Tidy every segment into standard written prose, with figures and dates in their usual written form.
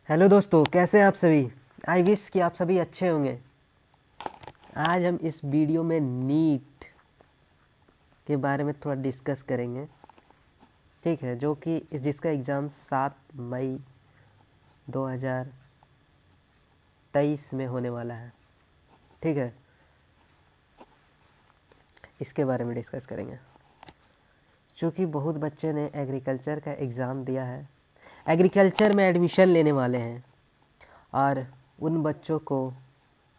Hello दोस्तों, कैसे हैं आप सभी। आई विश कि आप सभी अच्छे होंगे। आज हम इस वीडियो में नीट के बारे में थोड़ा डिस्कस करेंगे, ठीक है, जो कि जिसका एग्ज़ाम 7 मई 2023 में होने वाला है, ठीक है। इसके बारे में डिस्कस करेंगे। चूँकि बहुत बच्चे ने एग्रीकल्चर का एग्ज़ाम दिया है, एग्रीकल्चर में एडमिशन लेने वाले हैं, और उन बच्चों को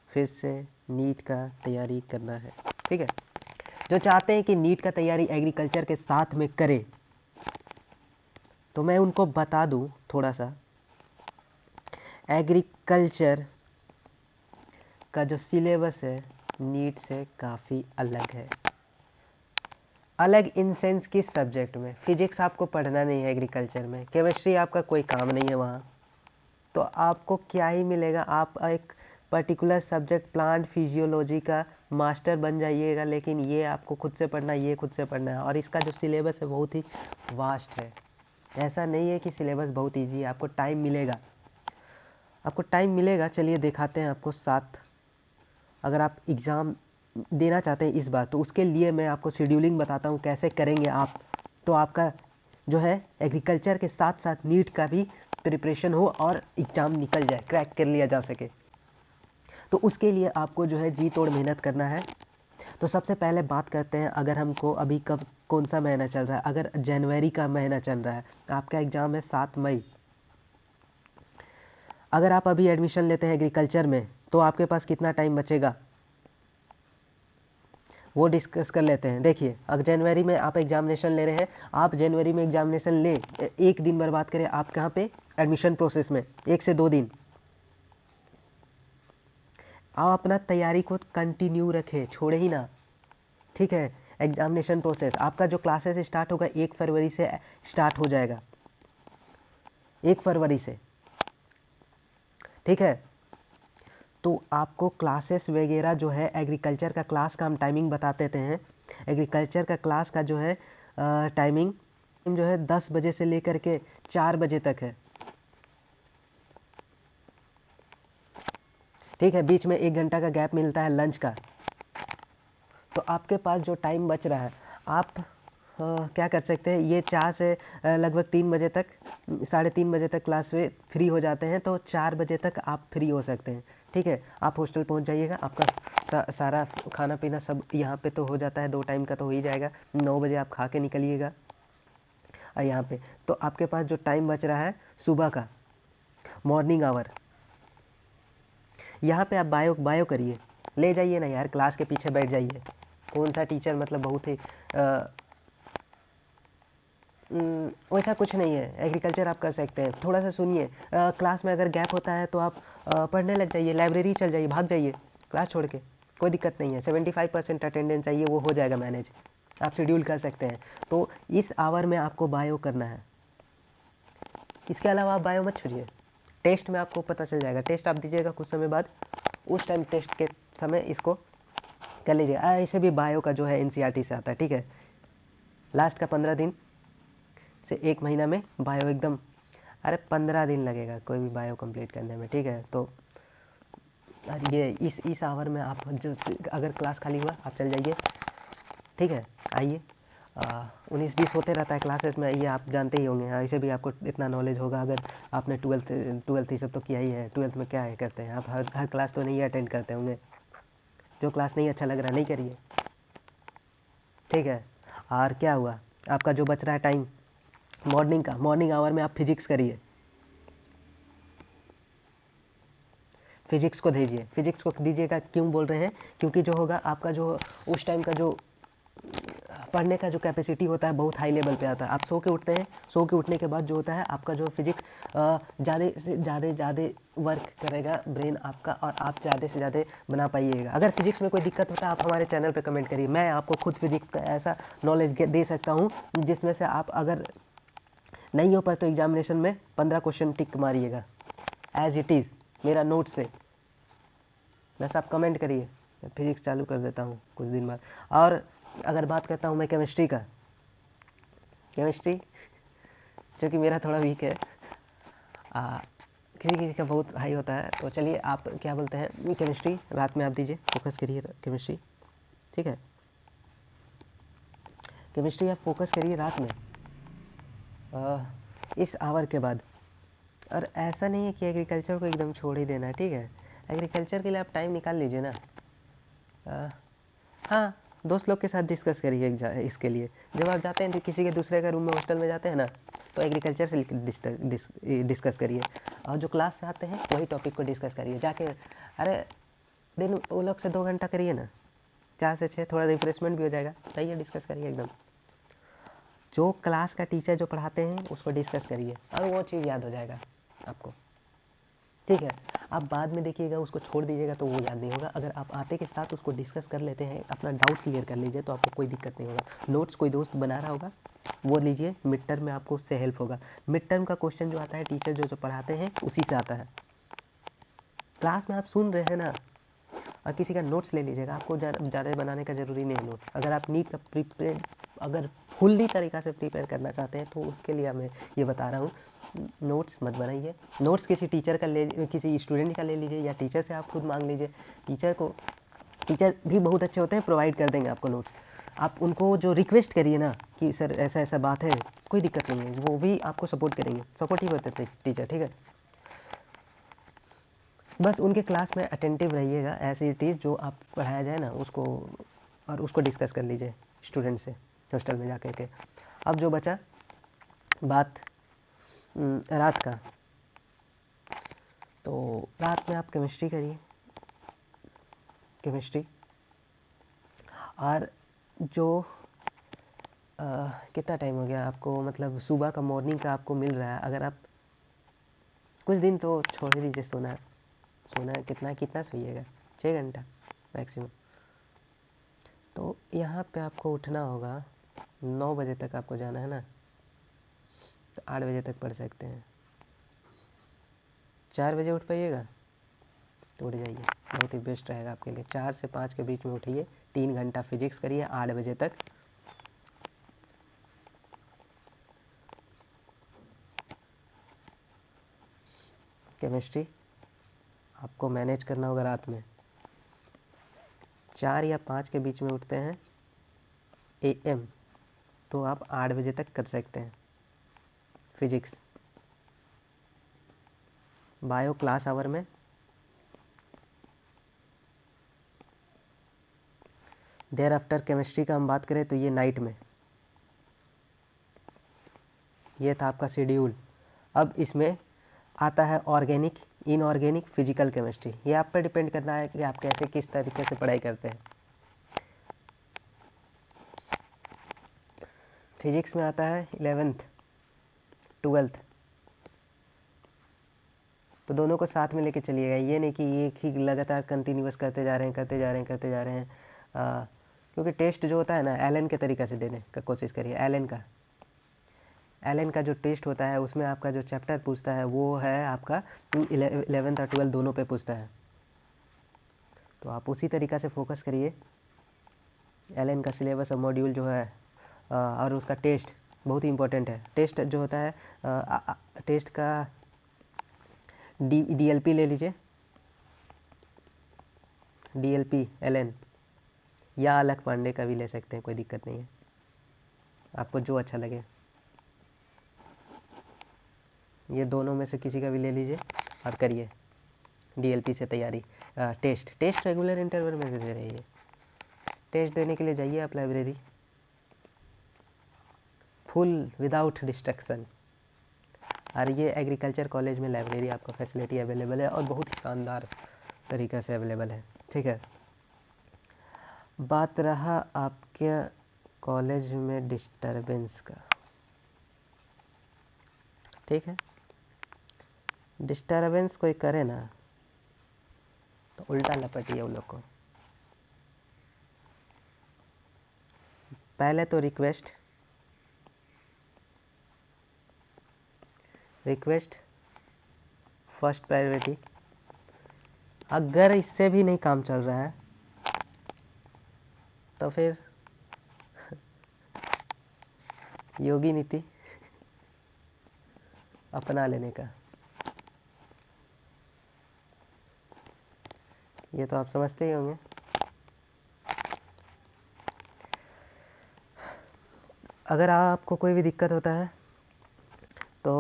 फिर से नीट का तैयारी करना है, ठीक है। जो चाहते हैं कि नीट का तैयारी एग्रीकल्चर के साथ में करें, तो मैं उनको बता दूं थोड़ा सा। एग्रीकल्चर का जो सिलेबस है नीट से काफ़ी अलग है। अलग इन सेंस किस सब्जेक्ट में? फिजिक्स आपको पढ़ना नहीं है एग्रीकल्चर में, केमिस्ट्री आपका कोई काम नहीं है वहाँ, तो आपको क्या ही मिलेगा। आप एक पर्टिकुलर सब्जेक्ट प्लांट फिजियोलॉजी का मास्टर बन जाइएगा, लेकिन ये आपको खुद से पढ़ना, ये खुद से पढ़ना है। और इसका जो सिलेबस है बहुत ही वास्ट है। ऐसा नहीं है कि सिलेबस बहुत इजी है, आपको टाइम मिलेगा, आपको टाइम मिलेगा। चलिए दिखाते हैं आपको साथ। अगर आप एग्ज़ाम देना चाहते हैं इस बार, तो उसके लिए मैं आपको शेड्यूलिंग बताता हूँ कैसे करेंगे आप, तो आपका जो है एग्रीकल्चर के साथ साथ नीट का भी प्रिपरेशन हो और एग्ज़ाम निकल जाए, क्रैक कर लिया जा सके। तो उसके लिए आपको जो है जी तोड़ मेहनत करना है। तो सबसे पहले बात करते हैं, अगर हमको अभी कब कौन सा महीना चल रहा है। अगर जनवरी का महीना चल रहा है, आपका एग्ज़ाम है 7 मई। अगर आप अभी एडमिशन लेते हैं एग्रीकल्चर में, तो आपके पास कितना टाइम बचेगा वो डिस्कस कर लेते हैं। देखिए, अगर जनवरी में आप एग्जामिनेशन ले रहे हैं, आप जनवरी में एग्जामिनेशन ले, एक दिन बर्बाद करें आप कहाँ पे, एडमिशन प्रोसेस में, 1 से 2 दिन। आप अपना तैयारी को कंटिन्यू रखें, छोड़े ही ना, ठीक है। एग्जामिनेशन प्रोसेस आपका जो क्लासेस स्टार्ट होगा 1 फरवरी से स्टार्ट हो जाएगा, 1 फरवरी से, ठीक है। तो आपको क्लासेस वगैरह जो है एग्रीकल्चर का क्लास का हम टाइमिंग बता देते हैं। एग्रीकल्चर का क्लास का जो है टाइमिंग जो है 10 बजे से लेकर के 4 बजे तक है, ठीक है। बीच में 1 घंटा का गैप मिलता है लंच का। तो आपके पास जो टाइम बच रहा है, आप क्या कर सकते हैं, ये 4 से लगभग 3 बजे तक, 3:30 बजे तक क्लास में फ्री हो जाते हैं, तो 4 बजे तक आप फ्री हो सकते हैं, ठीक है। आप हॉस्टल पहुंच जाइएगा, आपका सारा खाना पीना सब यहाँ पे तो हो जाता है, 2 टाइम का तो हो ही जाएगा। 9 बजे आप खा के निकलिएगा। और यहाँ पे तो आपके पास जो टाइम बच रहा है सुबह का, मॉर्निंग आवर, यहाँ पे आप बायो बायो करिए, ले जाइए ना यार, क्लास के पीछे बैठ जाइए। कौन सा टीचर मतलब बहुत ही वैसा कुछ नहीं है। एग्रीकल्चर आप कर सकते हैं, थोड़ा सा सुनिए। क्लास में अगर गैप होता है तो आप पढ़ने लग जाइए, लाइब्रेरी चल जाइए, भाग जाइए क्लास छोड़ के, कोई दिक्कत नहीं है। 75% अटेंडेंस चाहिए, वो हो जाएगा मैनेज, आप शेड्यूल कर सकते हैं। तो इस आवर में आपको बायो करना है, इसके अलावा आप बायो मत छोड़िए। टेस्ट में आपको पता चल जाएगा, टेस्ट आप दीजिएगा कुछ समय बाद, उस टाइम टेस्ट के समय इसको कर लीजिएगा। ऐसे भी बायो का जो है एनसीईआरटी से आता है, ठीक है। लास्ट का 15 दिन से 1 महीना में बायो एकदम, अरे 15 दिन लगेगा कोई भी बायो कंप्लीट करने में, ठीक है। तो ये इस आवर में आप जो, अगर क्लास खाली हुआ आप चल जाइए, ठीक है। आइए, 19-20 होते रहता है क्लासेस में, ये आप जानते ही होंगे। ऐसे भी आपको इतना नॉलेज होगा, अगर आपने ट्वेल्थ ये सब तो किया ही है। ट्वेल्थ में क्या है करते हैं आप, हर क्लास तो नहीं अटेंड करते होंगे। जो क्लास नहीं अच्छा लग रहा नहीं करिए, ठीक है। और क्या हुआ, आपका जो बच रहा है टाइम मॉर्निंग का, मॉर्निंग आवर में आप फिजिक्स करिए, फिजिक्स को दीजिए। फिजिक्स को दीजिएगा क्यों बोल रहे हैं, क्योंकि जो होगा आपका जो उस टाइम का जो पढ़ने का जो कैपेसिटी होता है बहुत हाई लेवल पे आता है। आप सो के उठते हैं, सो के उठने के बाद जो होता है आपका जो फिजिक्स ज़्यादा से ज़्यादा वर्क करेगा ब्रेन आपका, और आप ज़्यादा से ज़्यादा बना पाइएगा। अगर फिजिक्स में कोई दिक्कत होता है आप हमारे चैनल पे कमेंट करिए, मैं आपको खुद फिजिक्स का ऐसा नॉलेज दे सकता हूँ जिसमें से आप अगर नहीं हो पाए तो एग्जामिनेशन में 15 क्वेश्चन टिक मारिएगा एज इट इज़, मेरा नोट से। बस आप कमेंट करिए, मैं फिजिक्स चालू कर देता हूँ कुछ दिन बाद। और अगर बात करता हूँ मैं केमिस्ट्री का, केमिस्ट्री जो कि मेरा थोड़ा वीक है, किसी किसी का बहुत हाई होता है। तो चलिए, आप क्या बोलते हैं, केमिस्ट्री रात में आप दीजिए, फोकस करिए केमिस्ट्री, ठीक है। केमिस्ट्री आप फोकस करिए रात में इस आवर के बाद। और ऐसा नहीं है कि एग्रीकल्चर को एकदम छोड़ ही देना है, ठीक है। एग्रीकल्चर के लिए आप टाइम निकाल लीजिए ना। हाँ, दोस्त लोग के साथ डिस्कस करिए इसके लिए। जब आप जाते हैं तो किसी के दूसरे का रूम में हॉस्टल में जाते हैं ना, तो एग्रीकल्चर से डिस्कस करिए। और जो क्लास से आते हैं वही टॉपिक को डिस्कस करिए जाके। अरे दिन वो लोग से 2 घंटा करिए ना, 4 से 6, थोड़ा रिफ्रेशमेंट भी हो जाएगा। जाइए डिस्कस करिए एकदम। जो क्लास का टीचर जो पढ़ाते हैं उसको डिस्कस करिए, और वो चीज़ याद हो जाएगा आपको, ठीक है। आप बाद में देखिएगा, उसको छोड़ दीजिएगा तो वो याद नहीं होगा। अगर आप आते के साथ उसको डिस्कस कर लेते हैं, अपना डाउट क्लियर कर लीजिए, तो आपको कोई दिक्कत नहीं होगा। नोट्स कोई दोस्त बना रहा होगा वो लीजिए, मिड टर्म में आपको उससे हेल्प होगा। मिड टर्म का क्वेश्चन जो आता है टीचर जो पढ़ाते हैं उसी से आता है। क्लास में आप सुन रहे हैं ना, और किसी का नोट्स ले लीजिएगा। आपको ज़्यादा बनाने का ज़रूरी नहीं है नोट्स। अगर आप नीट का प्रिपेयर, अगर फुल्ली तरीक़ा से प्रिपेयर करना चाहते हैं तो उसके लिए मैं ये बता रहा हूँ, नोट्स मत बनाइए। नोट्स किसी टीचर का किसी स्टूडेंट का ले लीजिए, या टीचर से आप खुद मांग लीजिए। टीचर भी बहुत अच्छे होते हैं, प्रोवाइड कर देंगे आपको नोट्स। आप उनको जो रिक्वेस्ट करिए ना कि सर ऐसा ऐसा बात है, कोई दिक्कत नहीं है, वो भी आपको सपोर्ट करेंगे। सपोर्टिव होते थे टीचर, ठीक है। बस उनके क्लास में अटेंटिव रहिएगा, ऐसी चीज़ जो आप पढ़ाया जाए ना उसको, और उसको डिस्कस कर लीजिए स्टूडेंट से हॉस्टल में जाकर के। अब जो बचा बात रात का, तो रात में आप केमिस्ट्री करिए, केमिस्ट्री। और जो कितना टाइम हो गया आपको, मतलब सुबह का मॉर्निंग का आपको मिल रहा है, अगर आप कुछ दिन तो छोड़ ही दीजिए सोना। कितना सोइएगा, 6 घंटा मैक्सिमम। तो यहाँ पे आपको उठना होगा 9 बजे तक, आपको जाना है ना, तो 8 बजे तक पढ़ सकते हैं। 4 बजे उठ पाइएगा तो उठ जाइए, बहुत ही बेस्ट रहेगा आपके लिए। 4 से 5 के बीच में उठिए, 3 घंटा फिजिक्स करिए 8 बजे तक। केमिस्ट्री आपको मैनेज करना होगा रात में। 4 या 5 के बीच में उठते हैं AM, तो आप 8 बजे तक कर सकते हैं फिजिक्स। बायो क्लास आवर में देयर आफ्टर केमिस्ट्री का हम बात करें तो ये नाइट में, ये था आपका शेड्यूल। अब इसमें आता है ऑर्गेनिक, इनऑर्गेनिक, फिजिकल केमिस्ट्री। ये आप पर डिपेंड करना है कि आप कैसे किस तरीके से पढ़ाई करते हैं। फिजिक्स में आता है 11th 12th, तो दोनों को साथ में लेके चलिएगा। ये नहीं कि एक ही लगातार कंटिन्यूस करते जा रहे हैं। क्योंकि टेस्ट जो होता है ना, एलन के तरीके से देने का कोशिश करिए। एलन का जो टेस्ट होता है उसमें आपका जो चैप्टर पूछता है वो है आपका 11th और 12th दोनों पे पूछता है, तो आप उसी तरीक़ा से फोकस करिए। एलन का सिलेबस और मॉड्यूल जो है और उसका टेस्ट बहुत ही इम्पोर्टेंट है। टेस्ट जो होता है टेस्ट का DLP ले लीजिए, DLP एलन, या अलख पांडे का भी ले सकते हैं, कोई दिक्कत नहीं है, आपको जो अच्छा लगे। ये दोनों में से किसी का भी ले लीजिए और करिए DLP से तैयारी। टेस्ट रेगुलर इंटरवल में देते रहिए। टेस्ट देने के लिए जाइए आप लाइब्रेरी, फुल विदाउट डिस्ट्रक्शन। और ये एग्रीकल्चर कॉलेज में लाइब्रेरी आपका फैसिलिटी अवेलेबल है, और बहुत ही शानदार तरीक़े से अवेलेबल है, ठीक है। बात रहा आपके कॉलेज में डिस्टरबेंस का, ठीक है। डिस्टरबेंस कोई करे ना तो उल्टा लपटिए उन लोग को। पहले तो रिक्वेस्ट फर्स्ट प्रायोरिटी। अगर इससे भी नहीं काम चल रहा है तो फिर योगी नीति अपना लेने का। ये तो आप समझते ही होंगे। अगर आपको कोई भी दिक्कत होता है तो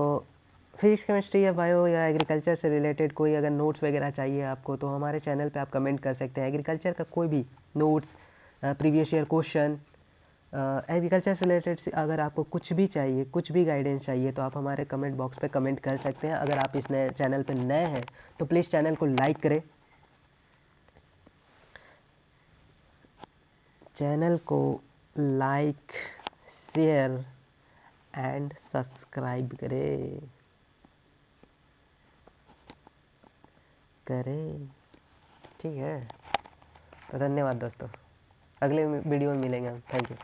फिजिक्स केमिस्ट्री या बायो या एग्रीकल्चर से रिलेटेड कोई अगर नोट्स वगैरह चाहिए आपको तो हमारे चैनल पे आप कमेंट कर सकते हैं। एग्रीकल्चर का कोई भी notes, previous year question, agriculture से रिलेटेड अगर आपको कुछ भी चाहिए, कुछ भी गाइडेंस चाहिए तो आप हमारे कमेंट बॉक्स पे कमेंट कर सकते हैं। अगर आप इस नए चैनल पे नए हैं तो प्लीज़ चैनल को लाइक करें, चैनल को लाइक, शेयर एंड सब्सक्राइब करें। ठीक है, तो धन्यवाद दोस्तों, अगले वीडियो में मिलेंगे हम। Thank you.